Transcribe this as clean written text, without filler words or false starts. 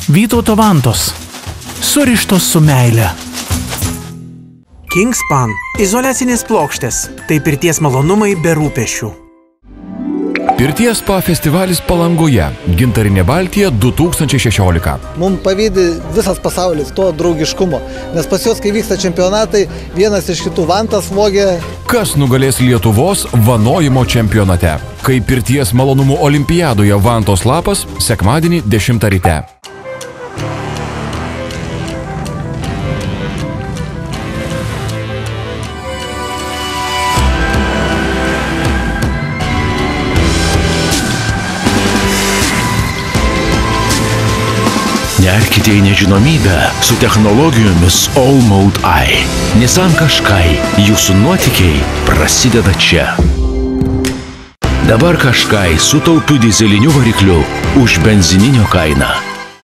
Vytauto vantos. Surištos su meile. Kingspan – izoliacinės plokštės. Tai pirties malonumai be rūpesčių. Pirties spa festivalis Palangoje. Gintarinė Baltija 2016. Mums pavydi visas pasaulis to draugiškumo, nes pas juos, kai vyksta čempionatai, vienas iš kitų vantas vogė. Kas nugalės Lietuvos vanojimo čempionate? Kai pirties malonumų olimpiadoje vantos lapas, sekmadienį 10 ryte. Nerkite į nežinomybę su technologijomis All Mode I. Nissan Qashqai, jūsų nuotykiai prasideda čia. Dabar Qashqai su taupiu dyzeliniu varikliu už benzininio kainą.